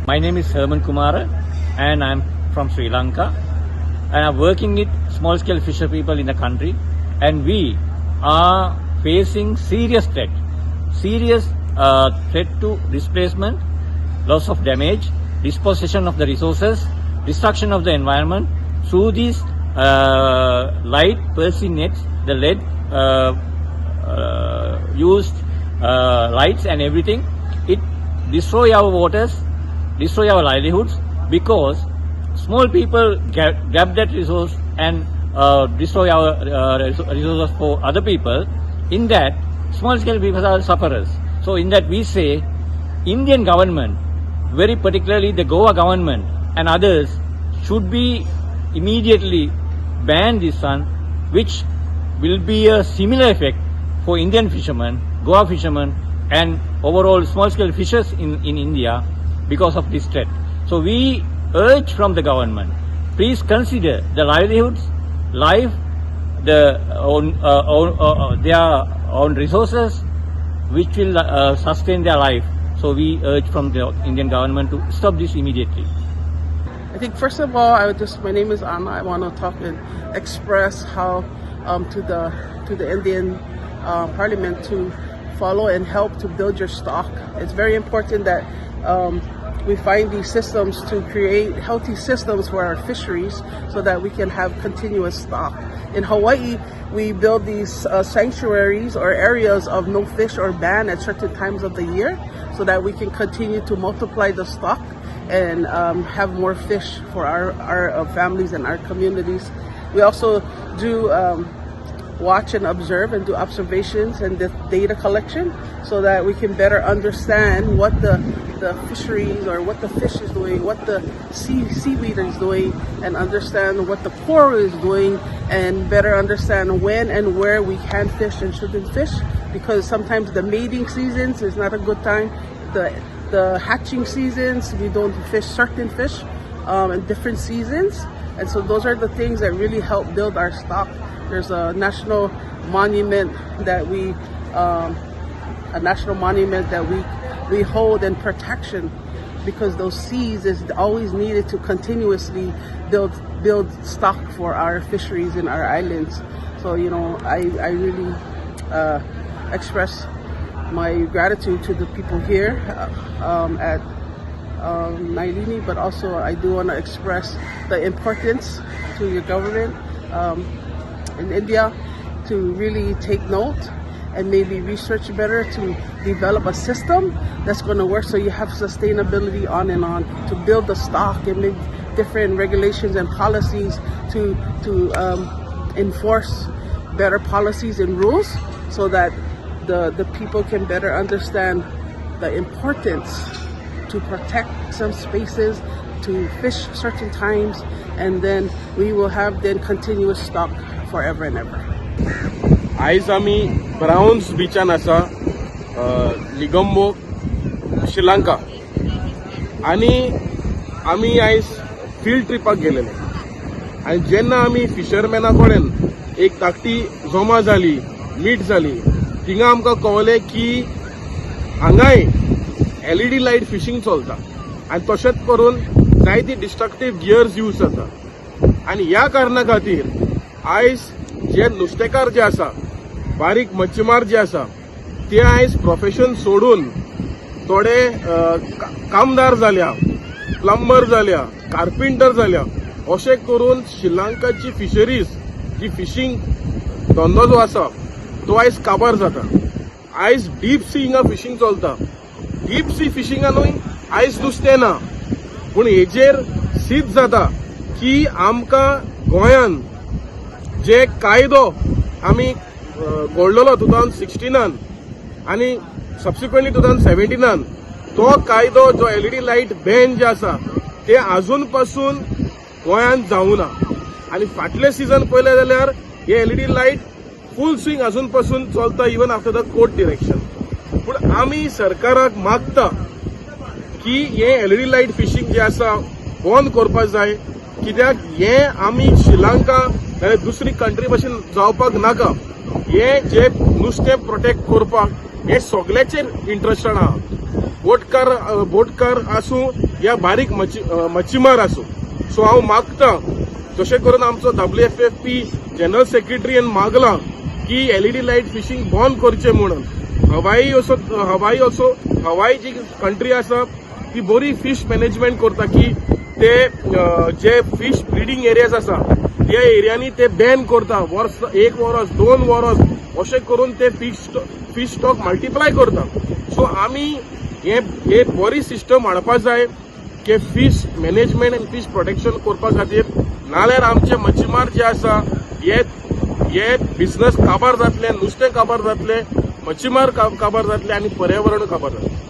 My name is Herman Kumara and I'm from Sri Lanka, and I'm working with small scale fisher people in the country, and we are facing serious threat to displacement, loss of damage, dispossession of the resources, destruction of the environment through these light Percy nets, the lead used lights and everything. It destroy our waters, destroy our livelihoods, because small people grab that resource and destroy our resources for other people. In that, small scale people are sufferers. So in that we say, Indian government, very particularly the Goa government and others, should be immediately ban this one, which will be a similar effect for Indian fishermen, Goa fishermen, and overall small scale fishers in India because of this threat. So we urge from the government, please consider the livelihoods, life, their own resources, which will sustain their life. So we urge from the Indian government to stop this immediately. I think first of all, my name is Anna. I want to talk and express how to the Indian Parliament to follow and help to build your stock. It's very important that we find these systems to create healthy systems for our fisheries so that we can have continuous stock. In Hawaii, we build these sanctuaries or areas of no fish or ban at certain times of the year so that we can continue to multiply the stock and have more fish for our families and our communities. We also do watch and observe and do observations and the data collection so that we can better understand what the fisheries or what the fish is doing, what the seaweed is doing, and understand what the coral is doing, and better understand when and where we can fish and shouldn't fish, because sometimes the mating seasons is not a good time. The hatching seasons, we don't fish certain fish in different seasons. And so those are the things that really help build our stock. There's a national monument that we hold in protection, because those seas is always needed to continuously build stock for our fisheries in our islands. So I really express my gratitude to the people here at Nailini, but also I do want to express the importance to your government in India to really take note and maybe research better to develop a system that's going to work so you have sustainability on and on, to build the stock and make different regulations and policies to enforce better policies and rules so that the people can better understand the importance to protect some spaces, to fish certain times, and then we will have then continuous stock forever and ever. आयज आमी browns बीचान आसा लिगम्बो श्रीलंका आनी आमी आयज field ट्रिपाक गेलेले आनी जेन्ना आमी फिशरमॅना कडेन एक धाकटी जमा जाली मीट जाली थिंगा आमकां कळलें की हांगाय LED लायट फिशिंग चलता आनी तशेंच करून जायती डिस्ट्रक्टिव्ह गियर्स यूज जाता आनी ह्या कारणा खातीर आयज जे नुस्तेकार जे आसा बारीक मच्छीमार जे आसा ते आयज प्रोफेशन सोडून थोडे कामदार जाल्या, प्लंबर जाल्या, कार्पेंटर जाल्या, अशें करून श्रीलंकाची फिशरीज जी फिशिंग धंदो जो आसा तो आयज काबार जाता. आयज डीप सी हिंगा फिशिंग चलता. डीप सी फिशिंगानूय आयज नुस्तें ना, पूण हेजेर सिद्ध जाता की आमकां गोंयान जे कायदो आमी घडलेलो 2016 आनी सबसिक्वेंटली 2017 तो कायदो जो LED लायट बॅन जे आसा ते अजून पासून गोंयान जावना आनी फाटले सीझन पळयलें जाल्यार हे LED लायट फूल स्विंग अजून पासून चलता even after the court direction. पूण आमी सरकाराक मागता की हे LED लायट फिशिंग जे आसा बंद करपाक जाय, कित्याक हे आमी श्रीलंका नाल्यार दुसरी कंट्री भशेन जावपाक नाका. हे जे नुस्तें प्रोटेक्ट करपाक हे सगळ्याचेर इंट्रस्टेड आहा. बोटकार आसूं या बारीक मच्छीमार असो. सो हांव मागता जशें करून आमचो WFFP जनरल सेक्रेटरीन मागला की LED लाईट फिशिंग बंद करचें म्हणून. हवाई जी कंट्री आसा ती बरी फिश मॅनेजमेंट करता की ते जे फिश ब्रिडींग एरियाज आसा त्या एरियांनी ते बॅन करता. 1 वर्स 2 वर्स अशें करून ते फिश स्टॉक मल्टिप्लाय करता. सो आमी हे बरी सिस्टम हाडपा जाय की फिश मॅनेजमेंट आनी फिश प्रोटेक्शन करपा खातीर. नाल्यार आमचे मच्छीमार जे आसा हे बिझनस काबार जातले, नुस्तें काबार जातले, मच्छीमार काबार जातले आनी पर्यावरण काबार जातले.